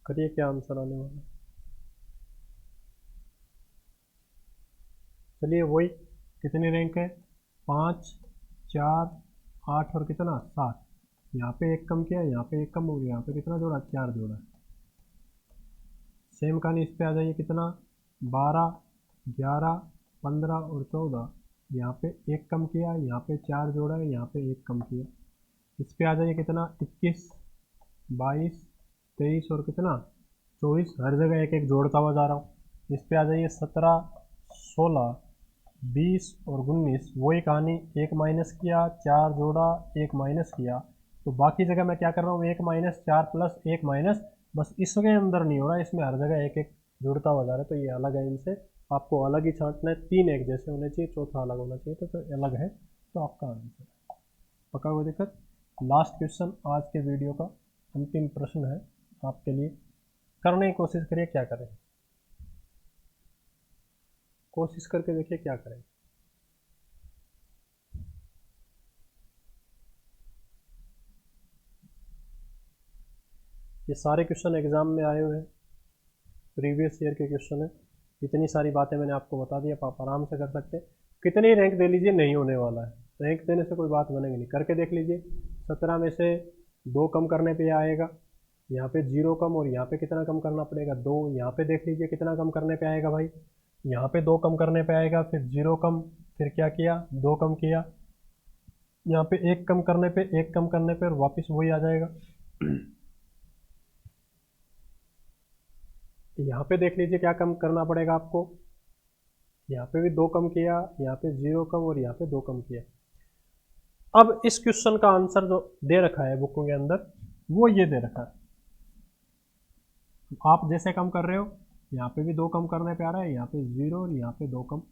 करिए, क्या आंसर आने वाला है। चलिए वही, कितनी रैंक है, 5, 4, 8 और कितना 7। यहाँ पे 1 कम किया, यहाँ पे 1 कम हो गया, यहाँ पे कितना जोड़ा, 4 जोड़ा। सेम कहानी इस पे आ जाइए, कितना 12, 11, 15 और 14। यहाँ पे 1 कम किया, यहाँ पे 4 जोड़ा है, यहाँ पे 1 कम किया। इस पे आ जाइए, कितना 21, 22, 23 और कितना 24। हर जगह 1 1 जोड़ता हुआ जा रहा हूँ। इस पे आ जाइए, 17, 16, 20 और 19। वही कहानी, 1 माइनस किया, 4 जोड़ा, 1 माइनस किया। तो बाकी जगह मैं क्या कर रहा हूँ, 1 माइनस, 4 प्लस 1 माइनस। बस इसके अंदर नहीं हो रहा है, इसमें हर जगह 1 1 जुड़ता हुआ जा रहा है। तो ये अलग है, इनसे आपको अलग ही छांटना है। 3 एक जैसे होने चाहिए, चौथा अलग होना चाहिए, तो अलग है। तो आपका आंसर पक्का, कोई दिक्कत? लास्ट क्वेश्चन आज के वीडियो का, अंतिम प्रश्न है आपके लिए। करने की कोशिश करिए, क्या करें, कोशिश करके देखिए क्या करें। ये सारे क्वेश्चन एग्जाम में आए हुए हैं, प्रीवियस ईयर के क्वेश्चन है। इतनी सारी बातें मैंने आपको बता दी, आप आराम से कर सकते हैं। कितनी रैंक दे लीजिए, नहीं होने वाला है, रैंक देने से कोई बात बनेगी नहीं। करके देख लीजिए, 17 में से 2 कम करने पे आएगा, यहाँ पे 0 कम, और यहाँ पे कितना कम करना पड़ेगा, 2। यहाँ पे देख लीजिए कितना कम करने पे आएगा भाई, यहाँ पे 2 कम करने पे आएगा, फिर 0 कम, फिर क्या किया, 2 कम किया, यहाँ पे 1 कम करने पे, 1 कम करने पे और वापस वही आ जाएगा। यहाँ पे देख लीजिए क्या कम करना पड़ेगा आपको, यहाँ पे भी 2 कम किया, यहाँ पे 0 कम, और यहाँ पे 2 कम किया। अब इस क्वेश्चन का आंसर जो दे रखा है बुकों के अंदर, वो ये दे रखा है। आप जैसे कम कर रहे हो, यहाँ पे भी 2 कम करने पे आ रहा है, यहाँ पे 0 और यहाँ पे 2 कम।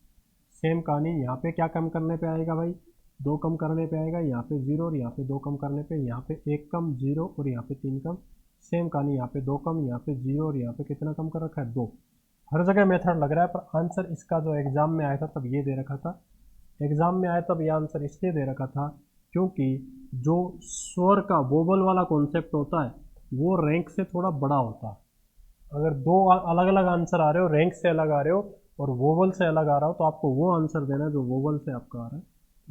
सेम कहानी, यहाँ पे क्या कम करने पे आएगा भाई, 2 कम करने पे आएगा, यहाँ पे 0 और यहाँ पे 2 कम करने पे, यहाँ पे 1 कम, 0 और यहाँ पे 3 कम। सेम कहानी, यहाँ पे 2 कम, यहाँ पे 0 और यहाँ पे कितना कम कर रखा है, 2। हर जगह मेथड लग रहा है, पर आंसर इसका जो एग्जाम में आया था तब ये दे रखा था। एग्जाम में आया तब ये आंसर इसलिए दे रखा था क्योंकि जो स्वर का वोवल वाला कॉन्सेप्ट होता है वो रैंक से थोड़ा बड़ा होता है। अगर 2 अलग अलग आंसर आ रहे हो, रैंक से अलग आ रहे हो और वोवल से अलग आ रहा हो, तो आपको वो आंसर देना है जो वोवल से आपका आ रहा है।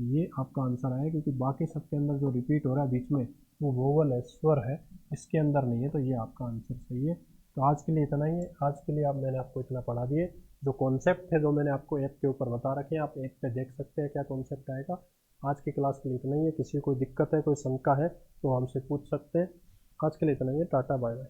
ये आपका आंसर आया, क्योंकि बाकी सबके अंदर जो रिपीट हो रहा है बीच में वो वोवल है, स्वर है, इसके अंदर नहीं है, तो ये आपका आंसर सही है। तो आज के लिए इतना ही है। आज के लिए मैंने आपको इतना पढ़ा दिए। जो कॉन्सेप्ट है जो मैंने आपको ऐप के ऊपर बता रखे हैं, आप ऐप पे देख सकते हैं क्या कॉन्सेप्ट आएगा। आज की क्लास के लिए इतना ही है। किसी को कोई दिक्कत है, कोई शंका है तो हमसे पूछ सकते हैं। आज के लिए इतना ही है। Tata bye bye.